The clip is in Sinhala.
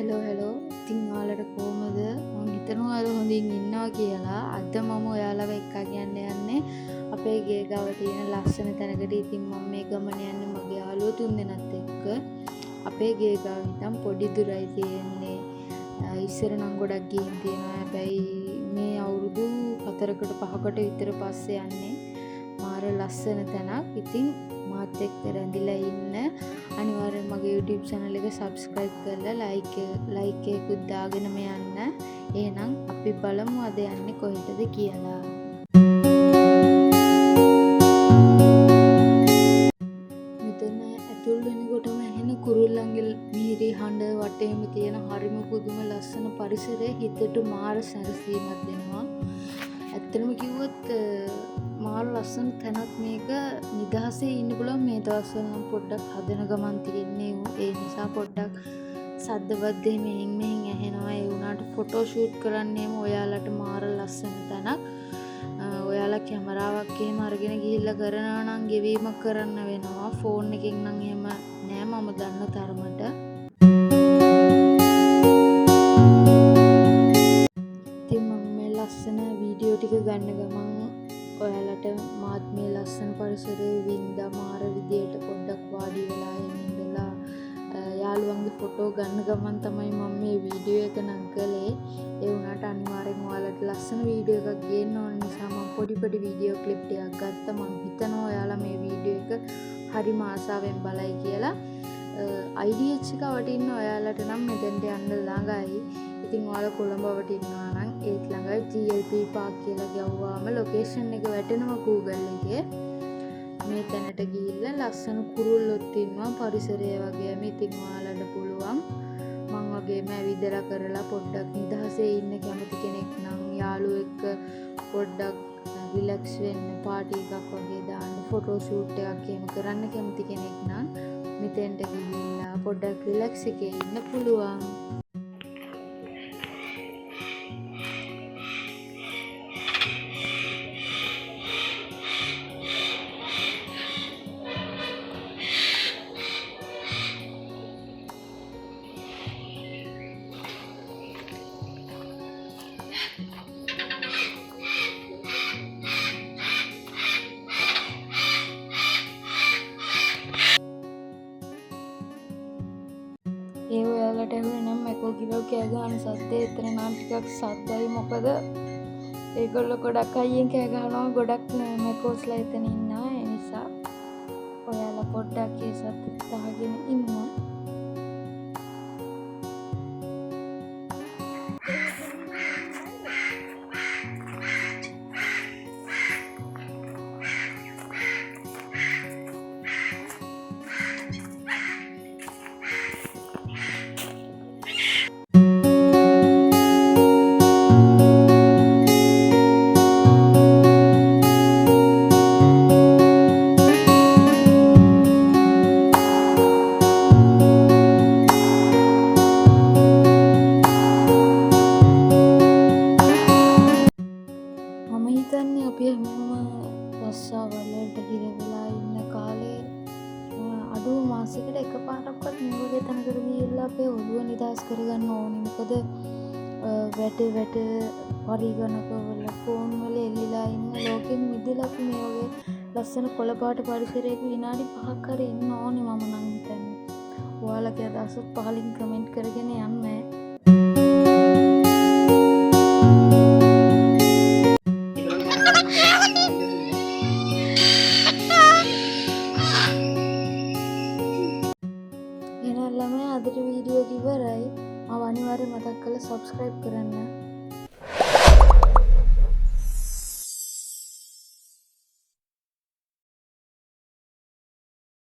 හෙලෝ ඉතින් ඔයාලට කොහමද? මම හිතනවා ඔයාලා හොඳින් ඉන්නවා කියලා. අද මම ඔයාලව එක්කගෙන යන්නේ අපේ ගේ ගාව තියෙන ලස්සන තැනකට. ඉතින් මම මේ ගමන යන්නේ මගේ යාළුවෝ තුන්දෙනාත් එක්ක. අපේ ගේ ගාව ඉතින් පොඩි දුරයි තියෙන්නේ. ඉස්සර නම් ගොඩක් ගිහින් තියෙනවා. හැබැයි මේ අවුරුදු 4කට 5කට විතර පස්සේ යන්නේ. මාර ලස්සන තැනක්. ඉතින් මාත් එක්ක රැඳිලා ඉන්න. අනිවාර්යෙන් මගේ YouTube channel එක subscribe කරලා like එකකුත් දාගෙනම යන්න. එහෙනම් අපි බලමු අද යන්නේ කොහෙටද කියලා. මෙතන ඇතුල් වෙනකොටම ඇහෙන කුරුල්ලන්ගේ වීරි හඬ වටේම තියෙන හරිම පුදුම ලස්සන පරිසරය හිතට මාර සැනසීමක් දෙනවා. ඇත්තටම කිව්වොත් මාර ලස්සන තැනක් මේක. නිදහසේ ඉන්න පුළුවන් මේ දවස්වල නම් පොඩ්ඩක් හදන ගමන් තියෙන්නේ. ඒ නිසා පොඩ්ඩක් සද්දවත් මෙහෙන් ඇහෙනවා. ඒ වුණාට ෆොටෝ ෂූට් කරන්නේම ඔයාලට මාර ලස්සන තැනක්. ඔයාලා කැමරාවක් එහෙම අරගෙන ගිහිල්ලා කරනවා නම් ගෙවීමක් කරන්න වෙනවා. ෆෝන් එකෙන් නම් එහෙම නෑ මම දන්න තරමට. ඉතින් මම මේ ලස්සන වීඩියෝ ටික ගන්න ගමන් ඔයාලට මාත් මේ ලස්සන පරිසරයේ වින්දා මාර විදියට පොඩ්ඩක් වාඩි වෙලා ඉඳලා යාළුවන්ගේ ෆොටෝ ගන්න ගමන් තමයි මම මේ වීඩියෝ එක නම් කළේ. ඒ වුණාට අනිවාර්යෙන් ඔයාලට ලස්සන වීඩියෝ එකක් ගේන්න ඕන නිසා මම පොඩි වීඩියෝ ක්ලිප් ටිකක් ගත්තා. මම හිතනවා ඔයාලා මේ වීඩියෝ එක හරිම ආසාවෙන් බලයි කියලා. IDH එක වටින්න ඔයාලට නම් මෙතෙන්ට යන්න ළඟයි. ඉතින් ඔයාලා කොළඹ වටිනවා නම් ඒත් ළඟයි GLP පාක් කියලා ගියවුවාම ලොකේෂන් එක වැටෙනවා Google එකේ. මේ තැනට ගිහිල්ලා ලස්සන කුරුල්ලොත් ඉන්නවා පරිසරය වගේම. ඉතින් ඔයාලට පුළුවන් මං වගේම ඇවිදලා කරලා පොඩ්ඩක් නිදහසේ ඉන්න කැමති කෙනෙක් නම් යාළුවෝ එක්ක පොඩ්ඩක් රිලැක්ස් වෙන්න පාටි එකක් වගේ දාන්න ෆොටෝ ෂූට් එකක් එහෙම කරන්න කැමති කෙනෙක් නම් මෙතෙන්ට ගිහිල්ලා පොඩ්ඩක් රිලැක්ස් එකේ ඉන්න පුළුවන්. ඒ ඔයාලට ඇහුවේ නම් මැකෝ කිලෝ කෑ ගහන සද්දේ එතන නම් ටිකක් සද්දයි. මොකද ඒගොල්ලෝ ගොඩක් අයියෙන් කෑ ගහනවා. ගොඩක් මැකෝස්ලා එතන ඉන්නවා. ඒ නිසා ඔයාලා පොඩ්ඩක් ඒ සද්දත් අහගෙන ඉන්න. අපි හැමෝම රස්සාවල් වලට හිර වෙලා ඉන්න කාලේ අඩුව මාසෙකට එකපාරක්වත් මේ වගේ තැනකට ගිහිල්ලා අපේ ඔළුව නිදහස් කරගන්න ඕනේ. මොකද වැට පරිගණක වල ෆෝන් වල එල්ලිලා ඉන්න ලෝකෙන් මිදලා අපි මේ වගේ ලස්සන කොළපාට පරිසරයක විනාඩි 5ක් හරි ඉන්න ඕනේ මම නම් හිතන්නේ. ඔයාලගේ අදහසත් පහලින් කමෙන්ට් කරගෙන යන්න. අදට වීඩියෝ එක ඉවරයි. මම අනිවාර්යෙන් මතක් කරලා subscribe කරන්න.